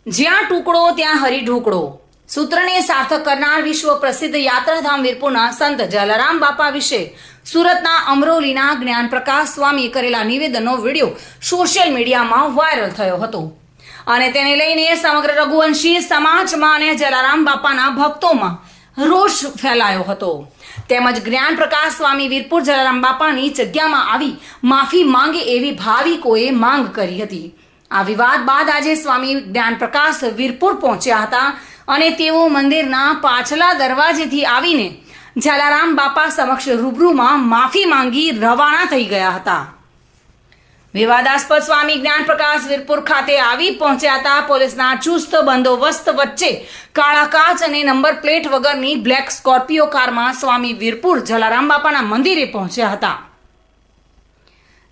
જ્યાં ટુકડો ત્યાં હરી ઢોકળો સૂત્રને સાર્થક કરનાર વિશ્વ પ્રસિદ્ધ યાત્રાધામ વીરપુરના સંત જલારામ બાપા વિશે સુરતના અમરોલીના જ્ઞાનપ્રકાશ સ્વામી કરેલા નિવેદનનો વિડીયો સોશિયલ મીડિયામાં વાયરલ થયો હતો અને તેને લઈને સમગ્ર રઘુવંશી સમાજમાં અને જલારામ બાપાના ભક્તોમાં રોષ ફેલાયો હતો તેમજ જ્ઞાનપ્રકાશ સ્વામી વીરપુર જલારામ બાપાની જગ્યામાં આવી માફી માંગે એવી ભાવિકોએ માંગ કરી હતી। આ વિવાદ બાદ આજે સ્વામી જ્ઞાનપ્રકાશ વીરપુર પહોંચ્યા હતા અને તેઓ મંદિરના પાછલા દરવાજેથી આવીને જલારામ બાપા સમક્ષ રૂબરૂમાં માફી માંગી રવાના થઈ ગયા હતા। વિવાદાસ્પદ સ્વામી જ્ઞાનપ્રકાશ વીરપુર ખાતે આવી પહોંચ્યા હતા। પોલીસના ચુસ્ત બંદોબસ્ત વચ્ચે કાળા કાચ અને નંબર પ્લેટ વગરની બ્લેક સ્કોર્પિયો કારમાં સ્વામી વીરપુર જલારામ બાપાના મંદિરે પહોંચ્યા હતા,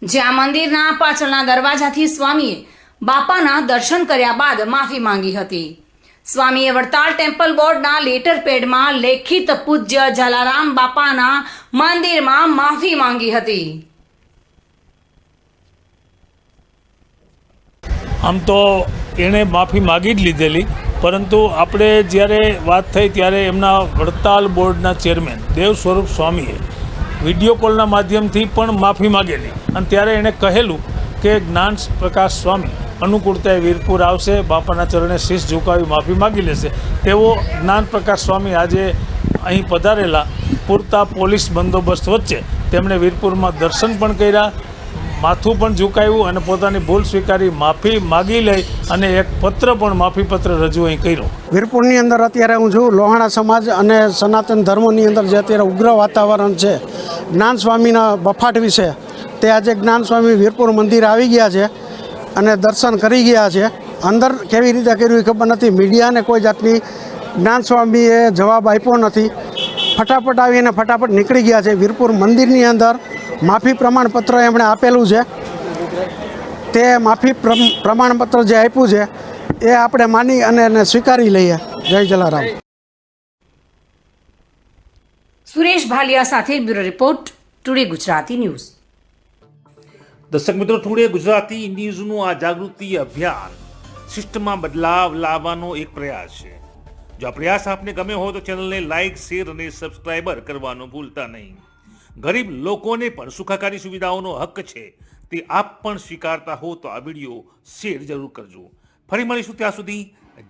જ્યાં મંદિરના પાછળના દરવાજાથી સ્વામીએ બાપાના દર્શન કર્યા બાદ માફી માંગી હતી। સ્વામીએ વડતાલ ટેમ્પલ બોર્ડના લેટર પેડમાં લેખિત પૂજ્ય જલારામ બાપાના મંદિરમાં માફી માંગી હતી। આમ તો એણે માફી માગી જ લીધેલી, પરંતુ આપણે જ્યારે વાત થઈ ત્યારે એમના વડતાલ બોર્ડના ચેરમેન દેવ સ્વરૂપ સ્વામીએ વિડીયો કોલના માધ્યમથી પણ માફી માગેલી અને ત્યારે એણે કહેલું કે જ્ઞાન પ્રકાશ સ્વામી અનુકૂળતાએ વીરપુર આવશે, બાપાના ચરણે શીશ ઝુકાવી માફી માગી લેશે। તેવો જ્ઞાન પ્રકાશ સ્વામી આજે અહીં પધારેલા પૂરતા પોલીસ બંદોબસ્ત વચ્ચે તેમણે વીરપુરમાં દર્શન પણ કર્યા, માથું પણ ઝુકાવ્યું અને પોતાની ભૂલ સ્વીકારી માફી માગી લઈ અને એક પત્ર પણ માફીપત્ર રજૂ અહીં કર્યો। વીરપુરની અંદર અત્યારે હું છું, લોહાણા સમાજ અને સનાતન ધર્મની અંદર જે અત્યારે ઉગ્ર વાતાવરણ છે જ્ઞાન સ્વામીના બફાટ વિશે, તે આજે જ્ઞાન સ્વામી વીરપુર મંદિર આવી ગયા છે અને દર્શન કરી ગયા છે। અંદર કેવી રીતે કર્યું એ ખબર નથી, મીડિયાને કોઈ જાતની જ્ઞાન સ્વામીએ જવાબ આપ્યો નથી, ફટાફટ આવીને ફટાફટ નીકળી ગયા છે। વીરપુર મંદિરની અંદર માફી પ્રમાણપત્ર એમણે આપેલું છે, તે માફી પ્રમાણપત્ર જે આપ્યું છે એ આપણે માની અને એને સ્વીકારી લઈએ। જય જલારામ। સુરેશ ભાલિયા સાથે bureau report, today Gujarati news. દર્શક મિત્રો, ટુડે ગુજરાતી ન્યૂઝનું આ જાગૃતિ અભિયાન સિસ્ટમમાં બદલાવ લાવવાનો એક પ્રયાસ છે। જો આ પ્રયાસ આપને ગમ્યો હોય તો ચેનલને લાઇક, શેર અને સબસ્ક્રાઇબર કરવાનું ભૂલતા નહીં। ગરીબ લોકોને પણ સુખાકારી સુવિધાઓનો હક છે, તે આપ પણ સ્વીકારતા હો તો આ વિડીયો શેર જરૂર કરજો। ફરી મળીશું, ત્યાં સુધી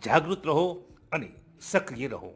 જાગૃત રહો અને સક્રિય રહો।